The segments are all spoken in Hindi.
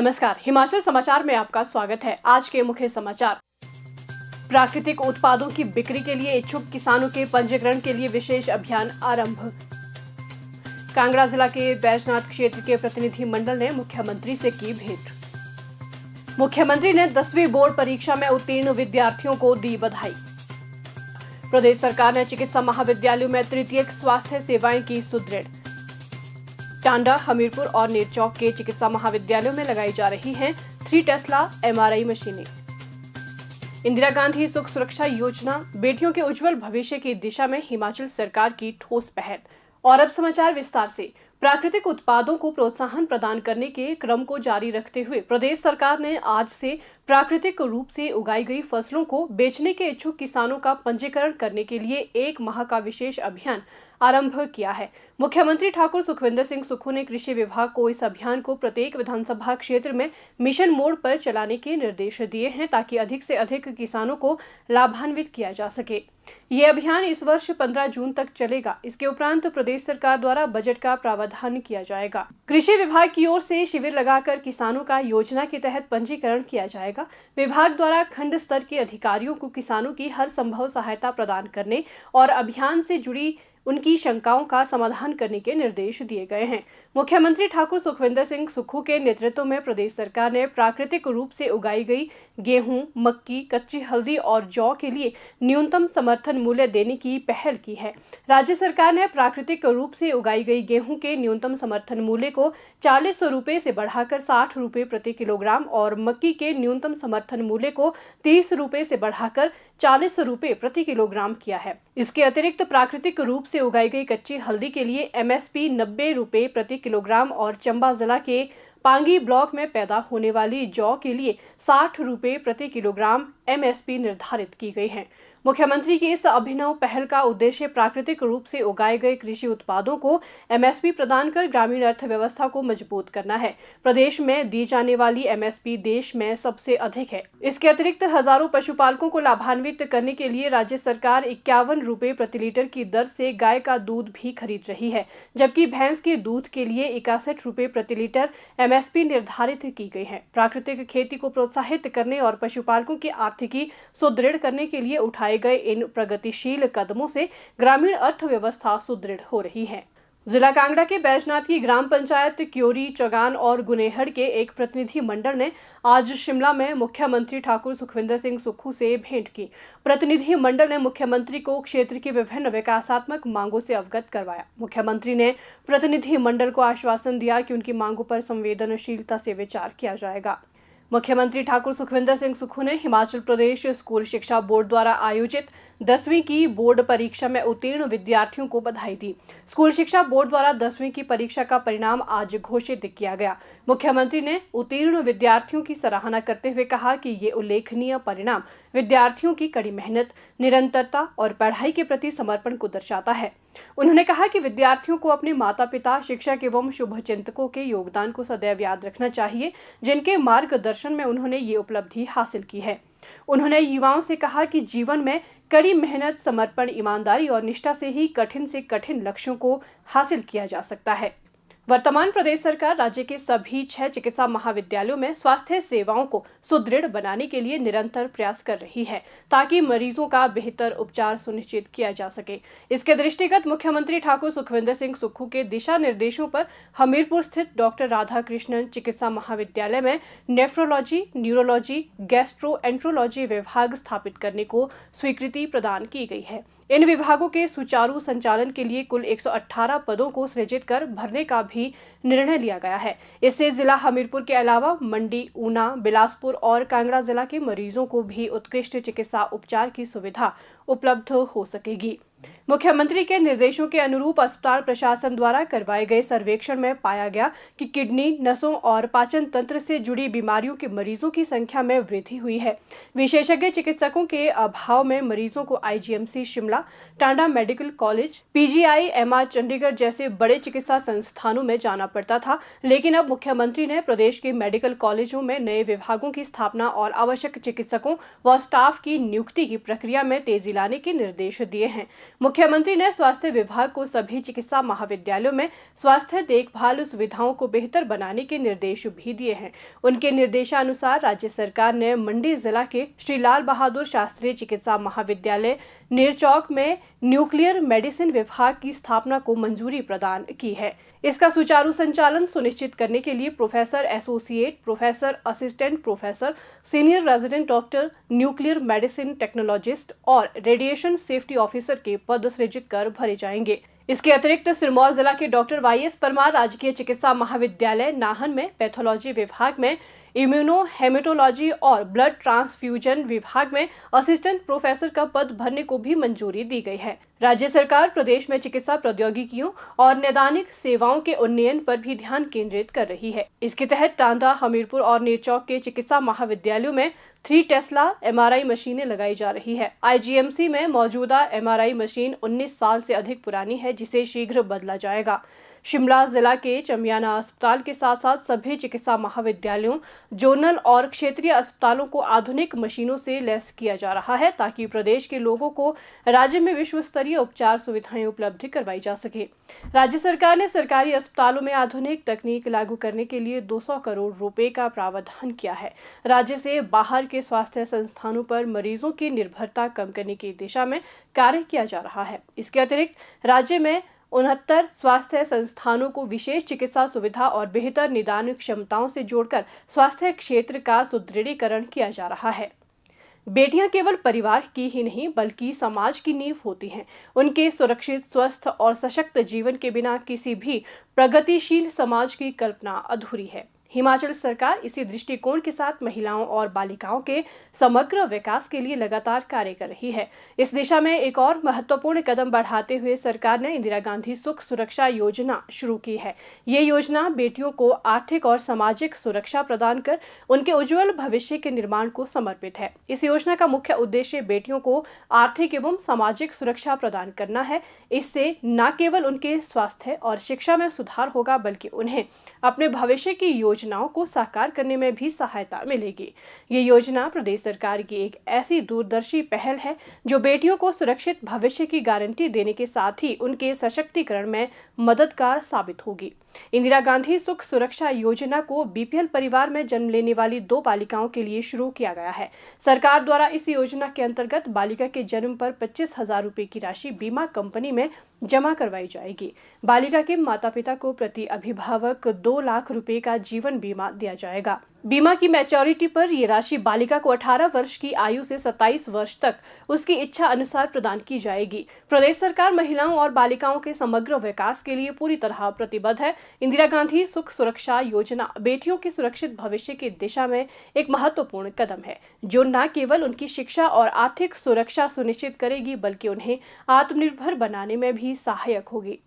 नमस्कार, हिमाचल समाचार में आपका स्वागत है। आज के मुख्य समाचार। प्राकृतिक उत्पादों की बिक्री के लिए इच्छुक किसानों के पंजीकरण के लिए विशेष अभियान आरंभ। कांगड़ा जिला के बैजनाथ क्षेत्र के प्रतिनिधि मंडल ने मुख्यमंत्री से की भेंट। मुख्यमंत्री ने 10वीं बोर्ड परीक्षा में उत्तीर्ण विद्यार्थियों को दी बधाई। प्रदेश सरकार ने चिकित्सा महाविद्यालयों में तृतीयक स्वास्थ्य सेवाएं की सुदृढ़। टांडा, हमीरपुर और नेरचौक के चिकित्सा महाविद्यालयों में लगाई जा रही हैं 3 टेस्ला MRI मशीनें। इंदिरा गांधी सुख सुरक्षा योजना, बेटियों के उज्जवल भविष्य की दिशा में हिमाचल सरकार की ठोस पहल। और अब समाचार विस्तार से। प्राकृतिक उत्पादों को प्रोत्साहन प्रदान करने के क्रम को जारी रखते हुए प्रदेश सरकार ने आज से प्राकृतिक रूप से उगाई गई फसलों को बेचने के इच्छुक किसानों का पंजीकरण करने के लिए 1 माह का विशेष अभियान आरंभ किया है। मुख्यमंत्री ठाकुर सुखविंदर सिंह सुक्खू ने कृषि विभाग को इस अभियान को प्रत्येक विधानसभा क्षेत्र में मिशन मोड पर चलाने के निर्देश दिए हैं ताकि अधिक से अधिक किसानों को लाभान्वित किया जा सके। ये अभियान इस वर्ष 15 जून तक चलेगा। इसके उपरांत प्रदेश सरकार द्वारा बजट का प्रावधान किया जाएगा। कृषि विभाग की ओर से शिविर लगाकर किसानों का योजना के तहत पंजीकरण किया जाएगा। विभाग द्वारा खंड स्तर के अधिकारियों को किसानों की हर संभव सहायता प्रदान करने और अभियान से जुड़ी उनकी शंकाओं का समाधान करने के निर्देश दिए गए हैं। मुख्यमंत्री ठाकुर सुखविंदर सिंह सुक्खू के नेतृत्व में प्रदेश सरकार ने प्राकृतिक रूप से उगाई गई गेहूं, मक्की, कच्ची हल्दी और जौ के लिए न्यूनतम समर्थन मूल्य देने की पहल की है। राज्य सरकार ने प्राकृतिक रूप से उगाई गई गेहूं के न्यूनतम समर्थन मूल्य को 40 रुपए से बढ़ाकर 60 रुपए प्रति किलोग्राम और मक्की के न्यूनतम समर्थन मूल्य को 30 रुपए से बढ़ाकर 40 रुपए प्रति किलोग्राम किया है। इसके अतिरिक्त प्राकृतिक रूप से उगाई गई कच्ची हल्दी के लिए MSP 90 रुपए प्रति किलोग्राम और चंबा जिला के पांगी ब्लॉक में पैदा होने वाली जौ के लिए 60 रुपए प्रति किलोग्राम MSP निर्धारित की गई है। मुख्यमंत्री की इस अभिनव पहल का उद्देश्य प्राकृतिक रूप से उगाए गए कृषि उत्पादों को MSP प्रदान कर ग्रामीण अर्थव्यवस्था को मजबूत करना है। प्रदेश में दी जाने वाली MSP देश में सबसे अधिक है। इसके अतिरिक्त हजारों पशुपालकों को लाभान्वित करने के लिए राज्य सरकार 51 रुपए प्रति लीटर की दर से गाय का दूध भी खरीद रही है, जबकि भैंस के दूध के लिए 61 रुपए प्रति लीटर MSP निर्धारित की गई है। प्राकृतिक खेती को प्रोत्साहित करने और पशुपालकों की आर्थिकी सुदृढ़ करने के लिए उठाए गए इन प्रगतिशील कदमों से ग्रामीण अर्थव्यवस्था सुदृढ़ हो रही है। जिला कांगड़ा के बैजनाथ की ग्राम पंचायत क्योरी, चगान और गुनेहड़ के एक प्रतिनिधि मंडल ने आज शिमला में मुख्यमंत्री ठाकुर सुखविंदर सिंह सुक्खू से भेंट की। प्रतिनिधि मंडल ने मुख्यमंत्री को क्षेत्र की विभिन्न विकासात्मक मांगों से अवगत करवाया। मुख्यमंत्री ने प्रतिनिधि मंडल को आश्वासन दिया कि उनकी मांगों पर संवेदनशीलता से विचार किया जाएगा। मुख्यमंत्री ठाकुर सुखविंदर सिंह सुक्खू ने हिमाचल प्रदेश स्कूल शिक्षा बोर्ड द्वारा आयोजित 10वीं की बोर्ड परीक्षा में उत्तीर्ण विद्यार्थियों को बधाई दी। स्कूल शिक्षा बोर्ड द्वारा 10वीं की परीक्षा का परिणाम आज घोषित किया गया। मुख्यमंत्री ने उत्तीर्ण विद्यार्थियों की सराहना करते हुए कहा कि ये उल्लेखनीय परिणाम विद्यार्थियों की कड़ी मेहनत, निरंतरता और पढ़ाई के प्रति समर्पण को दर्शाता है। उन्होंने कहा कि विद्यार्थियों को अपने माता पिता, शिक्षक एवं शुभचिंतकों के योगदान को सदैव याद रखना चाहिए, जिनके मार्गदर्शन में उन्होंने ये उपलब्धि हासिल की है। उन्होंने युवाओं से कहा कि जीवन में कड़ी मेहनत, समर्पण, ईमानदारी और निष्ठा से ही कठिन से कठिन लक्ष्यों को हासिल किया जा सकता है। वर्तमान प्रदेश सरकार राज्य के सभी 6 चिकित्सा महाविद्यालयों में स्वास्थ्य सेवाओं को सुदृढ़ बनाने के लिए निरंतर प्रयास कर रही है ताकि मरीजों का बेहतर उपचार सुनिश्चित किया जा सके। इसके दृष्टिगत मुख्यमंत्री ठाकुर सुखविंदर सिंह सुक्खू के दिशा निर्देशों पर हमीरपुर स्थित डॉक्टर राधाकृष्णन चिकित्सा महाविद्यालय में नेफ्रोलॉजी, न्यूरोलॉजी, गैस्ट्रोएंट्रोलॉजी विभाग स्थापित करने को स्वीकृति प्रदान की गई है। इन विभागों के सुचारू संचालन के लिए कुल 118 पदों को सृजित कर भरने का भी निर्णय लिया गया है। इससे जिला हमीरपुर के अलावा मंडी, ऊना, बिलासपुर और कांगड़ा जिला के मरीजों को भी उत्कृष्ट चिकित्सा उपचार की सुविधा उपलब्ध हो सकेगी। मुख्यमंत्री के निर्देशों के अनुरूप अस्पताल प्रशासन द्वारा करवाए गए सर्वेक्षण में पाया गया कि किडनी, नसों और पाचन तंत्र से जुड़ी बीमारियों के मरीजों की संख्या में वृद्धि हुई है। विशेषज्ञ चिकित्सकों के अभाव में मरीजों को IGMC Shimla, Tanda medical college, PGI MR Chandigarh जैसे बड़े चिकित्सा संस्थानों में जाना पड़ता था, लेकिन अब मुख्यमंत्री ने प्रदेश के मेडिकल कॉलेजों में नए विभागों की स्थापना और आवश्यक चिकित्सकों व स्टाफ की नियुक्ति की प्रक्रिया में तेजी लाने के निर्देश दिए हैं। मुख्यमंत्री ने स्वास्थ्य विभाग को सभी चिकित्सा महाविद्यालयों में स्वास्थ्य देखभाल सुविधाओं को बेहतर बनाने के निर्देश भी दिए हैं। उनके निर्देशानुसार राज्य सरकार ने मंडी जिला के श्री लाल बहादुर शास्त्री चिकित्सा महाविद्यालय नेरचौक में न्यूक्लियर मेडिसिन विभाग की स्थापना को मंजूरी प्रदान की है। इसका सुचारू संचालन सुनिश्चित करने के लिए professor associate, professor assistant professor, senior resident doctor, nuclear medicine technologist और रेडिएशन सेफ्टी ऑफिसर के पद सृजित कर भरे जाएंगे। इसके अतिरिक्त सिरमौर जिला के डॉक्टर वाईएस परमार राजकीय चिकित्सा महाविद्यालय नाहन में पैथोलॉजी विभाग में, इम्यूनो हेमेटोलॉजी और ब्लड ट्रांसफ्यूजन विभाग में असिस्टेंट प्रोफेसर का पद भरने को भी मंजूरी दी गई है। राज्य सरकार प्रदेश में चिकित्सा प्रौद्योगिकियों और नैदानिक सेवाओं के उन्नयन पर भी ध्यान केंद्रित कर रही है। इसके तहत टांडा, हमीरपुर और नेरचौक के चिकित्सा महाविद्यालयों में 3 टेस्ला एमआरआई मशीनें लगाई जा रही है। आईजीएमसी में मौजूदा एमआरआई मशीन 19 साल से अधिक पुरानी है, जिसे शीघ्र बदला जाएगा। शिमला जिला के चमियाना अस्पताल के साथ साथ सभी चिकित्सा महाविद्यालयों, जोनल और क्षेत्रीय अस्पतालों को आधुनिक मशीनों से लैस किया जा रहा है, ताकि प्रदेश के लोगों को राज्य में विश्व स्तरीय उपचार सुविधाएं उपलब्ध करवाई जा सके। राज्य सरकार ने सरकारी अस्पतालों में आधुनिक तकनीक लागू करने के लिए 200 करोड़ रुपए का प्रावधान किया है। राज्य से बाहर के स्वास्थ्य संस्थानों पर मरीजों की निर्भरता कम करने की दिशा में कार्य किया जा रहा है। इसके अतिरिक्त राज्य में 69 स्वास्थ्य संस्थानों को विशेष चिकित्सा सुविधा और बेहतर निदान क्षमताओं से जोड़कर स्वास्थ्य क्षेत्र का सुदृढ़ीकरण किया जा रहा है। बेटियां केवल परिवार की ही नहीं बल्कि समाज की नींव होती हैं। उनके सुरक्षित, स्वस्थ और सशक्त जीवन के बिना किसी भी प्रगतिशील समाज की कल्पना अधूरी है। हिमाचल सरकार इसी दृष्टिकोण के साथ महिलाओं और बालिकाओं के समग्र विकास के लिए लगातार कार्य कर रही है। इस दिशा में एक और महत्वपूर्ण कदम बढ़ाते हुए सरकार ने इंदिरा गांधी सुख सुरक्षा योजना शुरू की है। ये योजना बेटियों को आर्थिक और सामाजिक सुरक्षा प्रदान कर उनके उज्जवल भविष्य के निर्माण को समर्पित है। इस योजना का मुख्य उद्देश्य बेटियों को आर्थिक एवं सामाजिक सुरक्षा प्रदान करना है। इससे न केवल उनके स्वास्थ्य और शिक्षा में सुधार होगा, बल्कि उन्हें अपने भविष्य की योजनाओं को साकार करने में भी सहायता मिलेगी। ये योजना प्रदेश सरकार की एक ऐसी दूरदर्शी पहल है जो बेटियों को सुरक्षित भविष्य की गारंटी देने के साथ ही उनके सशक्तिकरण में मददगार साबित होगी। इंदिरा गांधी सुख सुरक्षा योजना को बीपीएल परिवार में जन्म लेने वाली 2 बालिकाओं के लिए शुरू किया गया है। सरकार द्वारा इस योजना के अंतर्गत बालिका के जन्म पर 25,000 रुपए की राशि बीमा कंपनी में जमा करवाई जाएगी। बालिका के माता पिता को प्रति अभिभावक 2 लाख रुपए का जीवन बीमा दिया जाएगा। बीमा की मैच्योरिटी पर यह राशि बालिका को 18 वर्ष की आयु से 27 वर्ष तक उसकी इच्छा अनुसार प्रदान की जाएगी। प्रदेश सरकार महिलाओं और बालिकाओं के समग्र विकास के लिए पूरी तरह प्रतिबद्ध है। इंदिरा गांधी सुख सुरक्षा योजना बेटियों के सुरक्षित भविष्य की दिशा में एक महत्वपूर्ण कदम है, जो न केवल उनकी शिक्षा और आर्थिक सुरक्षा सुनिश्चित करेगी, बल्कि उन्हें आत्मनिर्भर बनाने में भी सहायक होगी।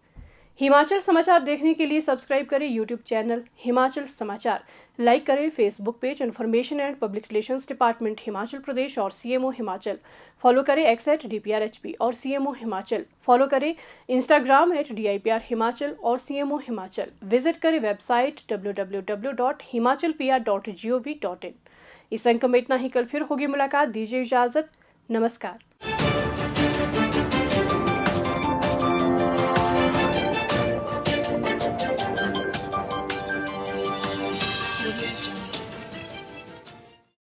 हिमाचल समाचार देखने के लिए सब्सक्राइब करें यूट्यूब चैनल हिमाचल समाचार, लाइक करें Facebook page information and public relations department Himachal Pradesh और सीएमओ हिमाचल, फॉलो करें x@DPRHP और सीएमओ हिमाचल, फॉलो करें इंस्टाग्राम @DIPR हिमाचल और सीएमओ हिमाचल, विजिट करें वेबसाइट www.himachalpr.gov.in। इस अंक में इतना ही। कल फिर होगी मुलाकात, दीजिए इजाजत, नमस्कार।